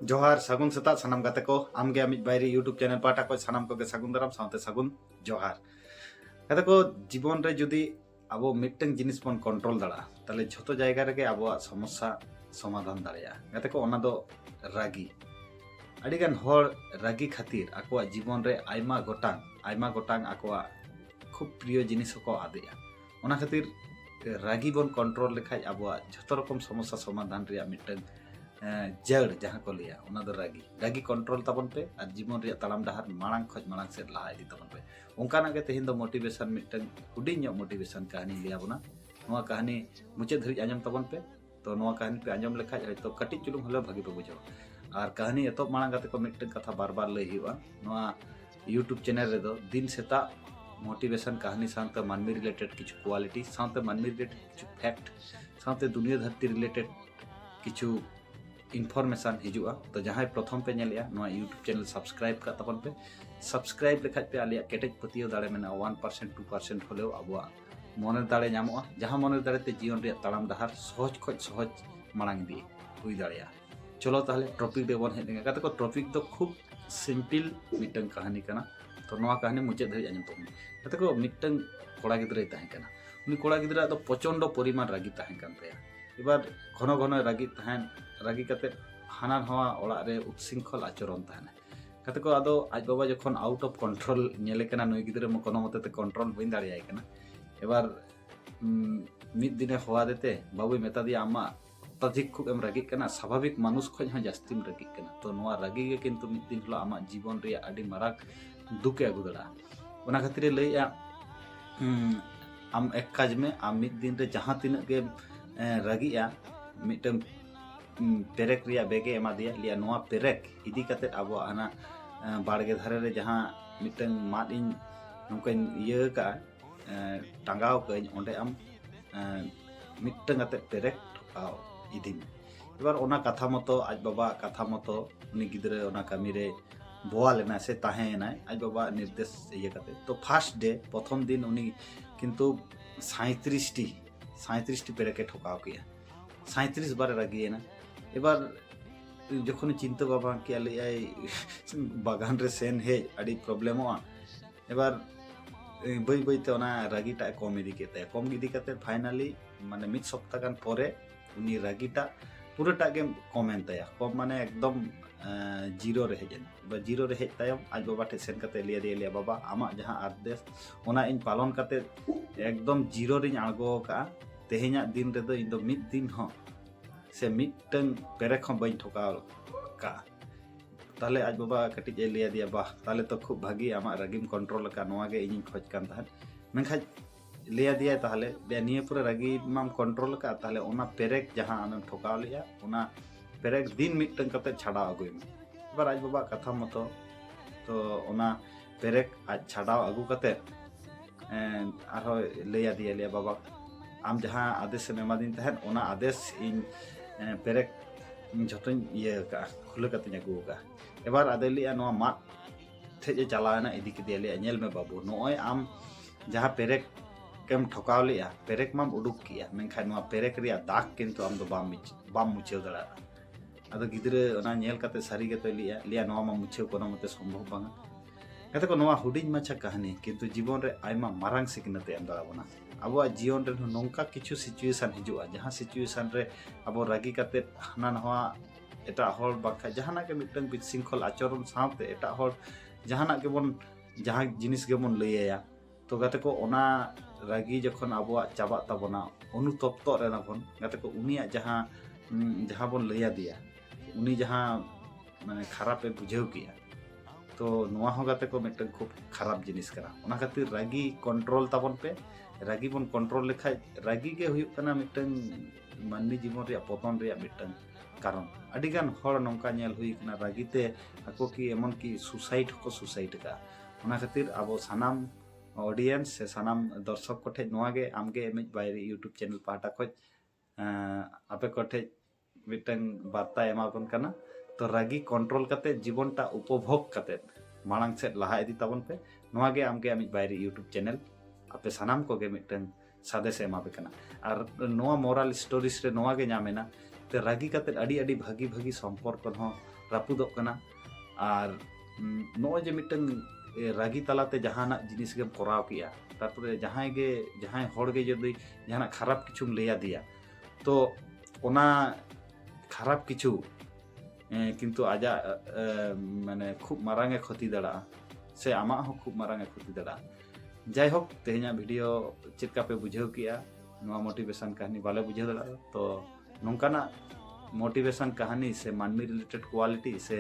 जोहार सागुन सेता सानाम गाते को आमगे आमिज बायरी यूट्यूब चैनल पाटा को सानाम को सागुन दाराम साउते सागुन जोहार गाते को जीवन रे जुदी आबो मिटटें जिनिस बन कंट्रोल दाड़ा ताले झोतो जायगा रे आबो समस्या समाधान दाड़ेया गाते को ओना दो रागी अडिगान होर रागी खातिर आकोआ जीवन रे आयमा गोटांग आकोआ खूब प्रिय जिनिस को आदेया ओना खातिर रागी बन कंट्रोल लेखाय आबो झोतो रकम समस्या समाधान रे मिटटें जड़ जहाँ को लिया रागी कंट्रोल तबन पे और जीवन रे तालाम डहार मांग खज मांग से लहा इदी तबन पे उनकाना के तेहिन दो मोटिवेशन मिटन हुडिंग मोटिवेशन कहानी लिया बना नोआ कहानी मुचे धरी आंजम तबन पे तो नोआ कहानी पे आंजम लेखा तो कटी चुलुंग हलो भागी पे बुझो और कहानी एतो मांग गाते को मिटन कथा बार बार लई हुआ नोआ यूट्यूब चैनल रे दो दिन सेता मोटिवेशन कहानी साथ मानवी रिलेटेड किछु क्वालिटी साथ मानवी रिलेटेड किछु फैक्ट साथ दुनिया धरती रिलेटेड किछु इनफॉर्मेशन हिजुआ तो जहाँ प्रथम पे नेलिया नोआ यूट्यूब चैनल सब्सक्राइब का तबन पे सब्सक्राइब लेखाज पे आलिया केटेज पतियो दाड़े मेना 1% 2% होलेओ आबुआ मने दाड़े नामोआ जहाँ मने दाड़े ते जीवन रे तालाम डहार सहज खज सहज मांग दी हुई दाड़ेया चलो ताहले टॉपिक दे बन हेज लेंगे गाते को टॉपिक तो खूब सिंपल मिटन कहानी कना तो नोआ कहानी मुचे धरी आंजम तबन गाते को मिटन कोड़ा गिद्रे ताहे कना उनी कोड़ा गिद्रा तो प्रचंड परिमाण रागी ताहे कन तया एबार घन घन रागी ताहेन रागी कते हाना नवा ओड़ा रे उत्सिंखल आचरण ताहेना कते को आदो आज बाबा जखन आउट ऑफ कंट्रोल नेले कना नुई गिद्रे म कोनो मते कंट्रोल बइन दाड़ियाय कना एबार मिद दिने हवा देते बाबू मेता दिया आमा अत्यधिक खूब एम रागी कना स्वाभाविक मानुष खज ह जास्तिम रागी कना तो नवा रागी के किंतु मिद दिन हलो आमा जीवन रे आडी माराक दुखे अगु दड़ा ओना खातिर लइया आम एक काज में आम मिद दिन रे जहां तिना के रागिया मिटम पेरेक रिया बेगे एमा दिया लिया नोआ पेरेक इदी कते आबो आना बाड़गे धारे रे जहां मिटन माद इन नोकन इया का टांगाव कइन ओंडे आम मिटन कते पेरेक ठोकाव इदी एबार ओना कथा मतो आज बाबा कथा मतो उनी गिद्रे ओना कामी रे बोआ लेना से ताहेना आज बाबा निर्देश इया कते तो फर्स्ट डे प्रथम दिन उनी किंतु 37टी पेरेके ठोकाव किया 37 बार रागी ना एबार जखन चिंता बाबा किया ले बागान रे सेन हे अड़ी प्रॉब्लम एबार बई बईते ओना रागीटा कम इदी कते फाइनली माने मिद सप्ताह गान परे उनी रागीटा पूराटा गे कमेन ताया कम माने एकदम जीरो रे हेजन बा जीरो रे हेज तायम आज बाबा ठे सेन कते लिया बाबा आमा जहां आदेश ओना इन पालन कते एकदम जीरो रे आगो का तेहेኛ दिन रे दो इन दो मिद दिन हो से मिटन पेरेक हम बइन ठोका का ताले आज बाबा कटिज लिया दिया बा ताले तो खूब भागी आमा रागिम कंट्रोल का नोआ गे इन खोज कान ताहन मेनखा लिया दिया ताहले बे निये पूरा रागी माम कंट्रोल का ताहले ओना पेरेक जहां आम ठोका लिया ओना पेरेक दिन मिटन कते छाड़ा अगुई एबार आज बाबा कथा मतो तो ओना पेरेक आज छाड़ा अगु कते आरो लिया दिया बाबा आम जहाँ आदेश एमा दिन तहन ओना आदेश इन पेरेक झोटों इया का खुले कते अगु का एबार आदेलिया नोआ मात ठेजे चलाना इदी के लिया नेल में बाबू नोय आम जहाँ पेरेक केम ठोकाव लिया पेरेक माम उडुक किया मेनखा नोआ पेरेक रिया दाग किंतु आम दो बाम मुछेव दड़ा आदो गिद्रे ओना नेल कते सारी के तो लिया नोआ मा मुछेव कोनो मते संभव बांगा कते को नोआ हुडिंग माछा कहानी किंतु जीवन रे आयमा मारांग सिकनते एम दड़ा बना अब जीवन रे नौका किछु सिचुएशन हिजुआ जहाँ सिचुएशन रे अब रागी कते हाना नवा एटा हर बाखा जहाना के मिटन बिशृंखल आचरण साथे एटा हर जहाना के बन जहाँ जिनिस के बन लैया तो गाते को ओना रागी जखन अब चाबा तबना अनुतप्त रेना बन गाते को उनिया जहाँ बन लैया दिया उनी जहाँ माने खराब बुझेव किया तो नोआ हो गाते को मिटन खूब खराब जिनिस करा ओना खातिर रागी कंट्रोल तबन पे रागी बन कंट्रोल लेखा रागी के हुयुक कना मिटन मानवी जीवन रे पतन रे मिटन कारण अडिगान हर नौका नेल हुई कना रागीते आको की एमन की सुसाइड को सुसाइड का ओना खातिर अब सानाम ऑडियंस से सानाम दर्शक को ठे नोआ गे आमगे एमज बायरे यूट्यूब चैनल पाटा खoj आपे को ठे मिटन वार्ता एमाबन कना तो रागी कंट्रोल करते जीवनटा उपभोग करते मांग से लहा इदी तबन पे नोआ गे आमगे आमिज बायरे यूट्यूब चैनल आपे सानाम को गे मिटन सादेश एमाबे कना और नोआ मोरल स्टोरीज रे नोआ गे नामेना ते रागी कते अड़ी भागी संपर्क हो रापुदोग कना और नॉय जे मिटन रागी तालाते जहाना जिनिस गेम कराव किया तारपरे जहां हर गे जदि जहाना खराब किछुम लैया दिया तो ओना खराब किछु किंतु आजा माने खूब मारांगे क्षति दाड़ा से आमा हो खूब मारांगे क्षति दाड़ा जायहोक तेहना वीडियो चेका पे बुझाव किया नवा मोटिवेशन कहानी बाले बुझाव दाड़ा तो नोंकाना मोटिवेशन कहानी से मानवी रिलेटेड क्वालिटी से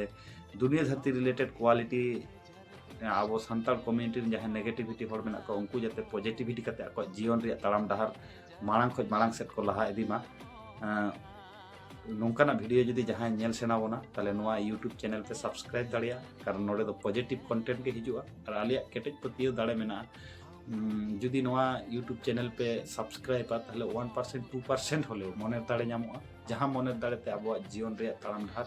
दुनिया धरती रिलेटेड क्वालिटी अब सानताल कम्युनिटी जहां नेगेटिविटी हर मेना को उनको जाते पॉजिटिविटी करते आको जीवन रे ताड़ाम डहार मांग खज मांग सेट को लहा इदीमा नोंकाना वीडियो जदि जहां नेल सेना बोना ताले नोआ यूट्यूब चैनल पे सब्सक्राइब दाड़िया कारण नोडे दो पॉजिटिव कंटेंट के हिजुआ और आलिया केटेज पतियो दाड़े मेना जुदी नोआ यूट्यूब चैनल पे सब्सक्राइब आ ताले 1% 2% होले मने दाड़े नामोआ जहां मने दाड़े ते आबो जीवन रे ताड़ाम डहार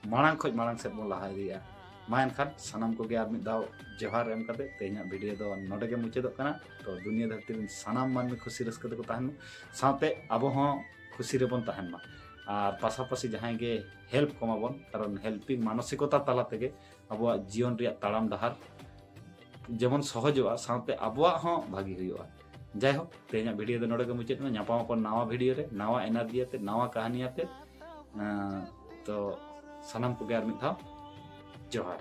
मांग खज मांग सेट बो लहा इदिया मा एनखान सानाम को गे आर मिद दाव जोहार एम कते तेहना वीडियो दो नोडे गे मुचादोग कना तो दुनिया धरती रेन सानाम मानमी खुशी रस्का को ताहन साथे आबो हो खुशी रे बन ताहन मा और पासापासी जहां गे हेल्प कमाबन कारण हेल्पिंग मानसिकता ताला तेगे आबो जीवन रे ताड़ाम डहार जेमन सहजोआ साथे आबो हो भागी हुआ जायहोक तेहना वीडियो दो नोडे गे मुचाद में नापाम अपन नवा वीडियो रे नवा एनर्जी आते नवा कहानी आते तो सानाम को गे आर मिद दाव जोहार।